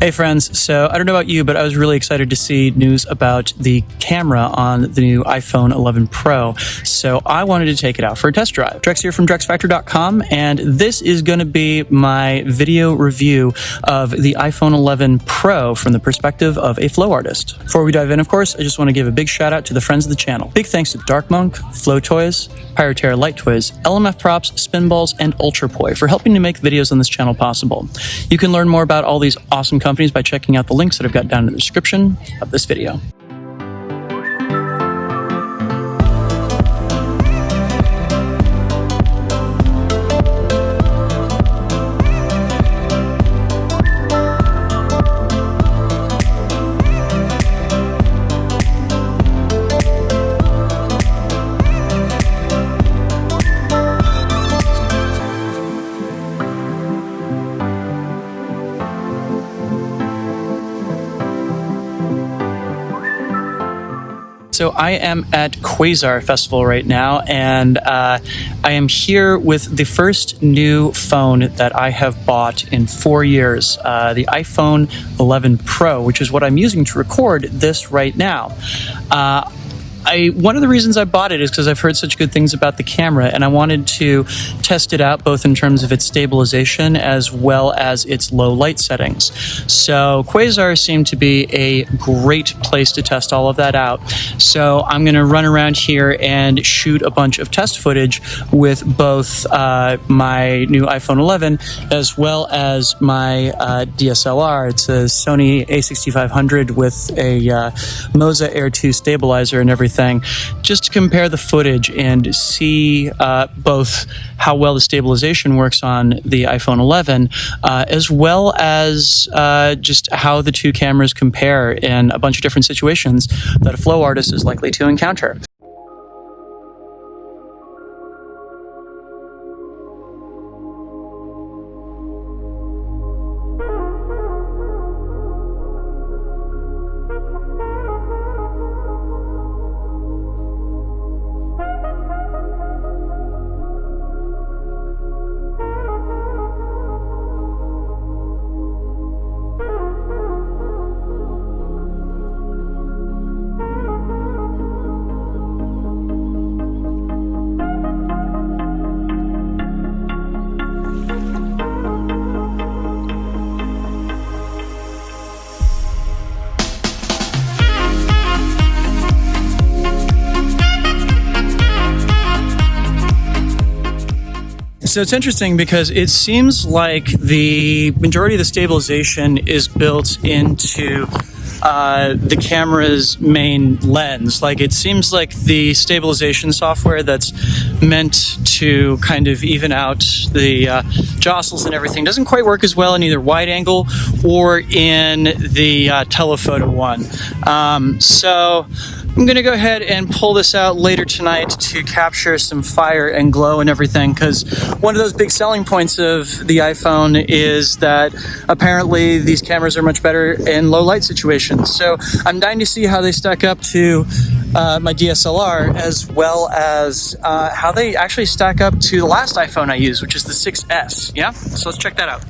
Hey friends, so I don't know about you, but I was really excited to see news about the camera on the new iPhone 11 Pro, so I wanted to take it out for a test drive. Drex here from DrexFactor.com, and this is going to be my video review of the iPhone 11 Pro from the perspective of a flow artist. Before we dive in, of course, I just want to give a big shout out to the friends of the channel. Big thanks to Dark Monk, Flow Toys, Pirateer Light Toys, LMF Props, Spinballs, and UltraPoi for helping to make videos on this channel possible. You can learn more about all these awesome companies by checking out the links that I've got down in the description of this video. So I am at Quasar Festival right now, and I am here with the first new phone that I have bought in 4 years, the iPhone 11 Pro, which is what I'm using to record this right now. One of the reasons I bought it is because I've heard such good things about the camera, and I wanted to test it out both in terms of its stabilization as well as its low light settings. So Quasar seemed to be a great place to test all of that out. So I'm going to run around here and shoot a bunch of test footage with both my new iPhone 11 as well as my DSLR. It's a Sony A6500 with a Moza Air 2 stabilizer and everything, just to compare the footage and see both how well the stabilization works on the iPhone 11, as well as just how the two cameras compare in a bunch of different situations that a flow artist is likely to encounter. So it's interesting because it seems like the majority of the stabilization is built into the camera's main lens. Like, it seems like the stabilization software that's meant to kind of even out the jostles and everything doesn't quite work as well in either wide angle or in the telephoto one. So I'm going to go ahead and pull this out later tonight to capture some fire and glow and everything, because one of those big selling points of the iPhone is that apparently these cameras are much better in low light situations. So I'm dying to see how they stack up to my DSLR, as well as how they actually stack up to the last iPhone I used, which is the 6S. Yeah? So let's check that out.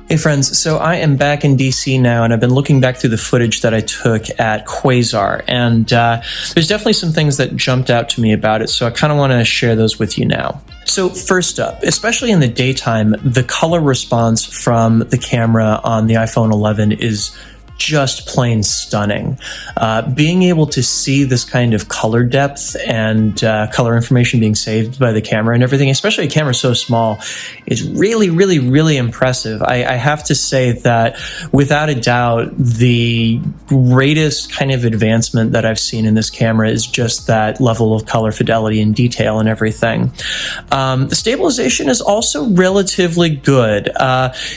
Hey friends, so I am back in DC now, and I've been looking back through the footage that I took at Quasar, and there's definitely some things that jumped out to me about it, so I kind of want to share those with you now. So first up, especially in the daytime, the color response from the camera on the iPhone 11 is just plain stunning. Being able to see this kind of color depth and color information being saved by the camera and everything, especially a camera so small, is really, really, really impressive. I have to say that without a doubt, the greatest kind of advancement that I've seen in this camera is just that level of color fidelity and detail and everything. The stabilization is also relatively good.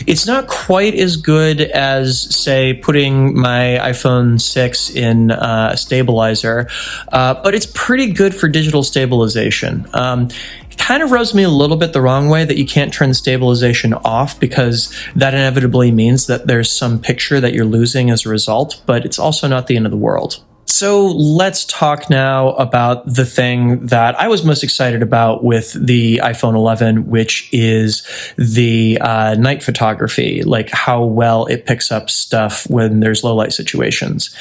It's not quite as good as, say, putting my iPhone 6 in a stabilizer, but it's pretty good for digital stabilization. It kind of rubs me a little bit the wrong way that you can't turn the stabilization off, because that inevitably means that there's some picture that you're losing as a result, but it's also not the end of the world. So let's talk now about the thing that I was most excited about with the iPhone 11, which is the night photography, like how well it picks up stuff when there's low light situations.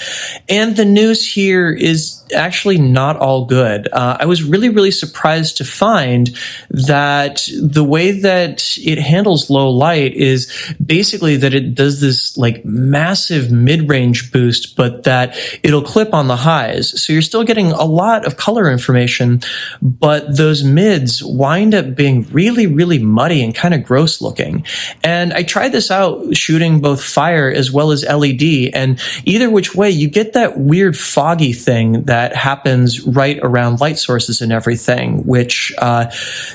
And the news here is actually not all good. I was really, really surprised to find that the way that it handles low light is basically that it does this like massive mid-range boost, but that it'll clip on the highs. So you're still getting a lot of color information, but those mids wind up being really, really muddy and kind of gross looking. And I tried this out shooting both fire as well as LED, and either which way, you get that weird foggy thing that happens right around light sources and everything, which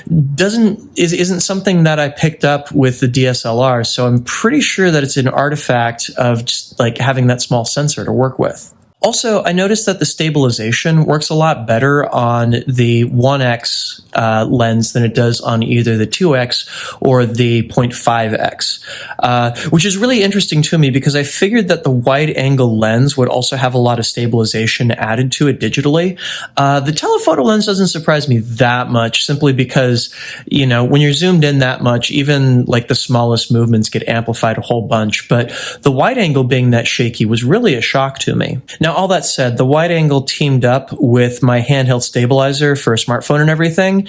isn't something that I picked up with the DSLR. So I'm pretty sure that it's an artifact of just like having that small sensor to work with. Also, I noticed that the stabilization works a lot better on the 1x lens than it does on either the 2x or the 0.5x, which is really interesting to me because I figured that the wide-angle lens would also have a lot of stabilization added to it digitally. The telephoto lens doesn't surprise me that much, simply because, you know, when you're zoomed in that much, even like the smallest movements get amplified a whole bunch. But the wide-angle being that shaky was really a shock to me. Now, all that said, the wide angle teamed up with my handheld stabilizer for a smartphone and everything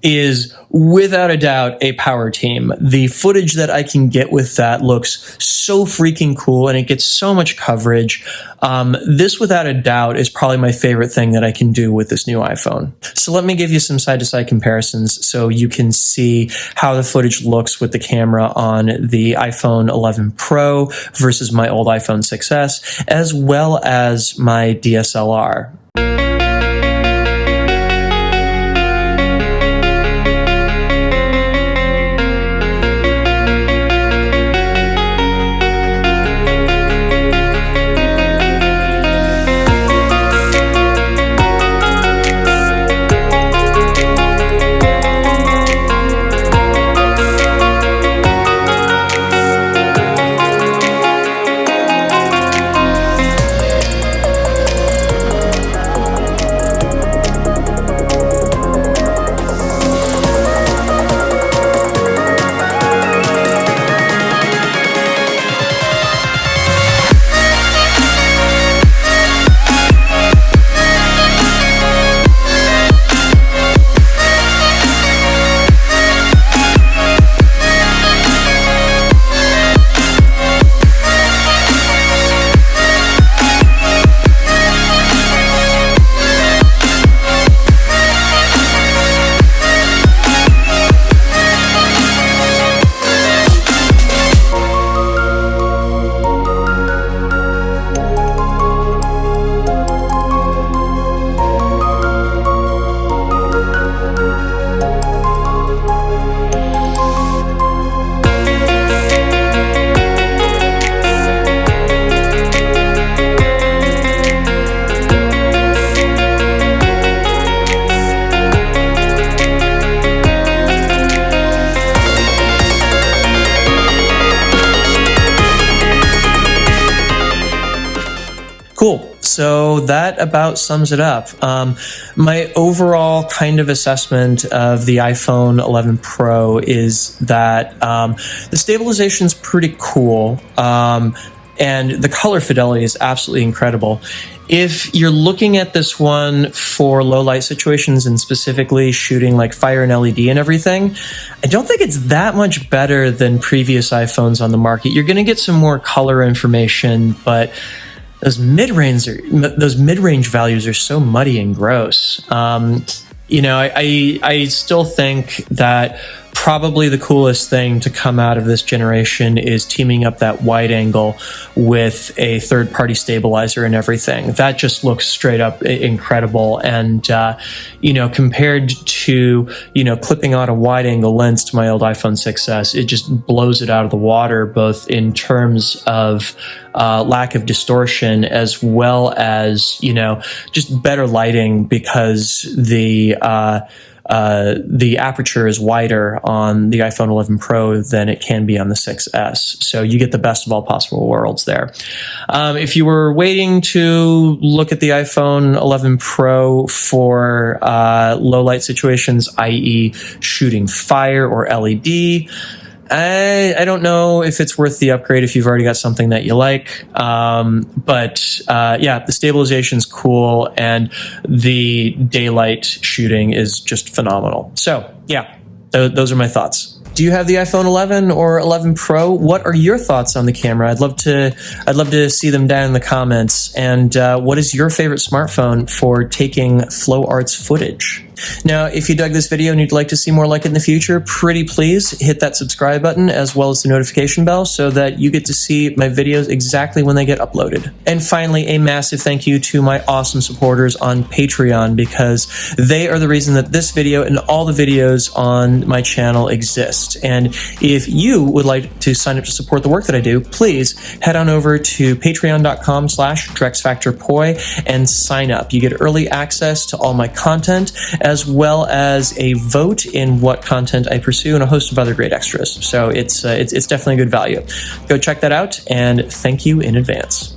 is without a doubt a power team. The footage that I can get with that looks so freaking cool, and it gets so much coverage. This, without a doubt, is probably my favorite thing that I can do with this new iPhone. So let me give you some side-to-side comparisons so you can see how the footage looks with the camera on the iPhone 11 Pro versus my old iPhone 6s, as well as my DSLR. Cool. So that about sums it up. My overall kind of assessment of the iPhone 11 Pro is that the stabilization's pretty cool, and the color fidelity is absolutely incredible. If you're looking at this one for low light situations and specifically shooting like fire and LED and everything, I don't think it's that much better than previous iPhones on the market. You're going to get some more color information, but those mid-range values are so muddy and gross. You know, I still think that probably the coolest thing to come out of this generation is teaming up that wide angle with a third-party stabilizer and everything. That just looks straight up incredible. And, you know, compared to, you know, clipping on a wide angle lens to my old iPhone 6S, it just blows it out of the water, both in terms of lack of distortion as well as, you know, just better lighting because the aperture is wider on the iPhone 11 Pro than it can be on the 6S. So you get the best of all possible worlds there. If you were waiting to look at the iPhone 11 Pro for low light situations, i.e. shooting fire or LED, I don't know if it's worth the upgrade if you've already got something that you like. But yeah, the stabilization's cool and the daylight shooting is just phenomenal. So yeah, those are my thoughts. Do you have the iPhone 11 or 11 Pro? What are your thoughts on the camera? I'd love to see them down in the comments. And what is your favorite smartphone for taking flow arts footage? Now, if you dug this video and you'd like to see more like it in the future, pretty please hit that subscribe button as well as the notification bell so that you get to see my videos exactly when they get uploaded. And finally, a massive thank you to my awesome supporters on Patreon because they are the reason that this video and all the videos on my channel exist. And if you would like to sign up to support the work that I do, please head on over to patreon.com/DrexFactorPoi and sign up. You get early access to all my content, as well as a vote in what content I pursue and a host of other great extras. So it's definitely good value. Go check that out, and thank you in advance.